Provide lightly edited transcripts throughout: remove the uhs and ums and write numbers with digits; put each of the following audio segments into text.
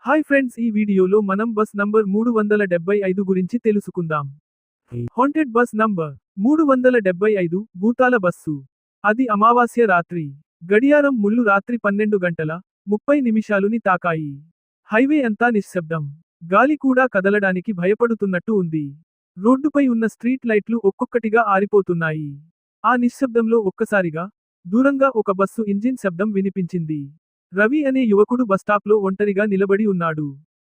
Hi friends, ఈ వీడియోలో మనం బస్ నంబర్ 375 గురించి తెలుసుకుందాం. హాంటెడ్ బస్ నంబర్ 375 భూతాల బస్సు. అది అమావాస్య రాత్రి. గడియారం ముళ్ళు రాత్రి 12 గంటల 30 నిమిషాలుని తాకాయి. హైవే అంతా నిశ్శబ్దం. గాలి కూడా కదలడానికి భయపడుతున్నట్టు ఉంది. రోడ్డుపై ఉన్న స్ట్రీట్ లైట్లు ఒక్కొక్కటిగా ఆరిపోతున్నాయి. ఆ నిశ్శబ్దంలో ఒక్కసారిగా దూరంగా ఒక బస్సు ఇంజిన్ శబ్దం వినిపించింది. రవి అనే యువకుడు బస్టాప్లో ఒంటరిగా నిలబడి ఉన్నాడు.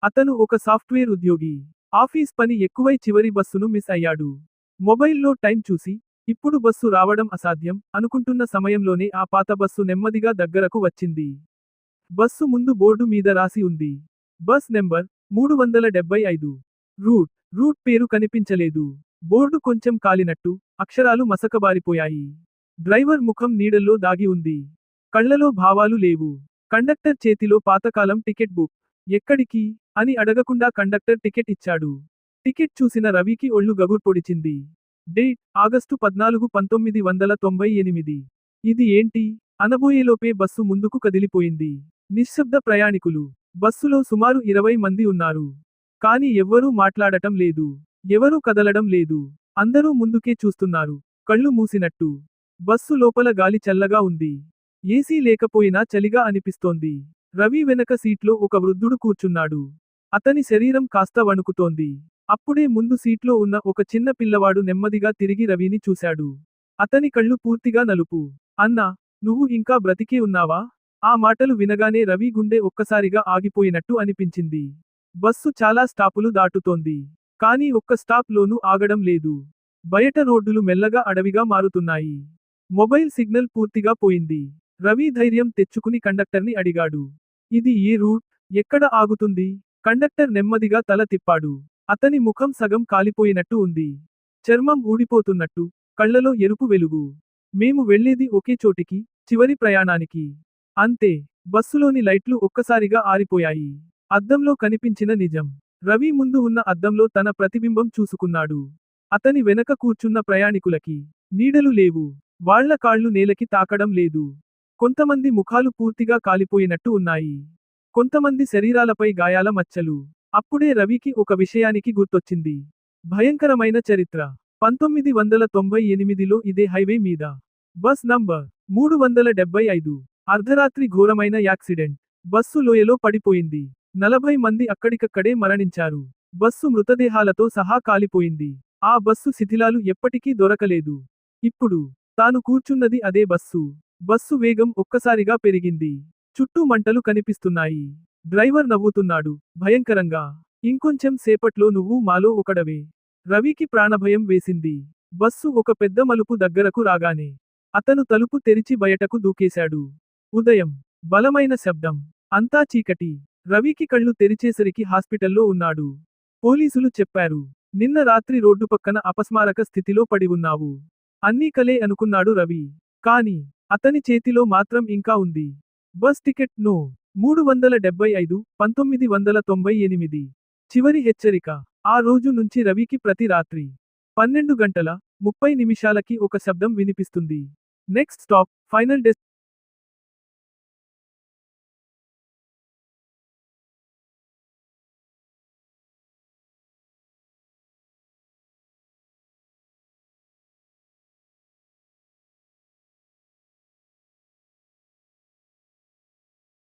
అతను ఒక సాఫ్ట్వేర్ ఉద్యోగి. ఆఫీస్ పని ఎక్కువై చివరి బస్సును మిస్ అయ్యాడు. మొబైల్లో టైం చూసి, ఇప్పుడు బస్సు రావడం అసాధ్యం అనుకుంటున్న సమయంలోనే ఆ పాత బస్సు నెమ్మదిగా దగ్గరకు వచ్చింది. బస్సు ముందు బోర్డు మీద రాసి ఉంది. Bus number 375. రూట్ పేరు కనిపించలేదు. బోర్డు కొంచెం కాలినట్టు, అక్షరాలు మసకబారిపోయాయి. డ్రైవర్ ముఖం నీడల్లో దాగి ఉంది. కళ్లలో భావాలు లేవు. కండక్టర్ చేతిలో పాతకాలం టికెట్ బుక్. ఎక్కడికి అని అడగకుండా కండక్టర్ టికెట్ ఇచ్చాడు. టికెట్ చూసిన రవికి ఒళ్ళు గగుర్పొడిచింది. Date August 14, 1998. ఇది ఏంటి అనబోయేలోపే బస్సు ముందుకు కదిలిపోయింది. నిశ్శబ్ద ప్రయాణికులు. బస్సులో సుమారు 20 మంది ఉన్నారు. కాని ఎవ్వరూ మాట్లాడటం లేదు. ఎవరూ కదలడం లేదు. అందరూ ముందుకే చూస్తున్నారు, కళ్ళు మూసినట్టు. బస్సు లోపల గాలి చల్లగా ఉంది. ఏసీ లేకపోయినా చలిగా అనిపిస్తోంది. రవి వెనక సీట్లో ఒక వృద్ధుడు కూర్చున్నాడు. అతని శరీరం కాస్త వణుకుతోంది. అప్పుడే ముందు సీట్లో ఉన్న ఒక చిన్న పిల్లవాడు నెమ్మదిగా తిరిగి రవిని చూశాడు. అతని కళ్ళు పూర్తిగా నలుపు. అన్నా, నువ్వు ఇంకా బ్రతికే ఉన్నావా? ఆ మాటలు వినగానే రవి గుండె ఒక్కసారిగా ఆగిపోయినట్టు అనిపించింది. బస్సు చాలా స్టాపులు దాటుతోంది. కానీ ఒక్క స్టాప్ లోనూ ఆగడం లేదు. బయట రోడ్డులు మెల్లగా అడవిగా మారుతున్నాయి. మొబైల్ సిగ్నల్ పూర్తిగా పోయింది. రవి ధైర్యం తెచ్చుకుని కండక్టర్ని అడిగాడు. ఇది ఏ రూట్? ఎక్కడ ఆగుతుంది? కండక్టర్ నెమ్మదిగా తల తిప్పాడు. అతని ముఖం సగం కాలిపోయినట్టు ఉంది. చర్మం ఊడిపోతున్నట్టు, కళ్లలో ఎరుపు వెలుగు. మేము వెళ్లేది ఒకే చోటికి, చివరి ప్రయాణానికి. అంతే. బస్సులోని లైట్లు ఒక్కసారిగా ఆరిపోయాయి. అద్దంలో కనిపించిన నిజం. రవి ముందు ఉన్న అద్దంలో తన ప్రతిబింబం చూసుకున్నాడు. అతని వెనక కూర్చున్న ప్రయాణికులకి నీడలు లేవు. వాళ్ల కాళ్ళు నేలకి తాకడం లేదు. కొంతమంది ముఖాలు పూర్తిగా కాలిపోయినట్టు ఉన్నాయి. కొంతమంది శరీరాలపై గాయాల మచ్చలు. అప్పుడే రవికి ఒక విషయానికి గుర్తొచ్చింది. భయంకరమైన చరిత్ర. 1998లో ఇదే హైవే మీద బస్ నంబర్ 375. అర్ధరాత్రి ఘోరమైన యాక్సిడెంట్. బస్సు లోయలో పడిపోయింది. 40 మంది అక్కడికక్కడే మరణించారు. బస్సు మృతదేహాలతో సహా కాలిపోయింది. ఆ బస్సు శిథిలాలు ఎప్పటికీ దొరకలేదు. ఇప్పుడు తాను కూర్చున్నది అదే బస్సు. బస్సు వేగం ఒక్కసారిగా పెరిగింది. చుట్టూ మంటలు కనిపిస్తున్నాయి. డ్రైవర్ నవ్వుతున్నాడు, భయంకరంగా. ఇంకొంచెం సేపట్లో నువ్వు మాలో ఒకడవే. రవికి ప్రాణభయం వేసింది. బస్సు ఒక పెద్ద మలుపు దగ్గరకు రాగానే అతను తలుపు తెరిచి బయటకు దూకేశాడు. ఉదయం. బలమైన శబ్దం. అంతా చీకటి. రవికి కళ్ళు తెరిచేసరికి హాస్పిటల్లో ఉన్నాడు. పోలీసులు చెప్పారు, నిన్న రాత్రి రోడ్డు పక్కన అపస్మారక స్థితిలో పడి ఉన్నావు. అన్నీ కలే అనుకున్నాడు రవి. కాని అతని చేతిలో మాత్రం ఇంకా ఉంది బస్ టికెట్. నో. 375, 1998. చివరి హెచ్చరిక. ఆ రోజు నుంచి రవికి ప్రతి రాత్రి 12 గంటల 30 నిమిషాలకి ఒక శబ్దం వినిపిస్తుంది. Next stop, final destination.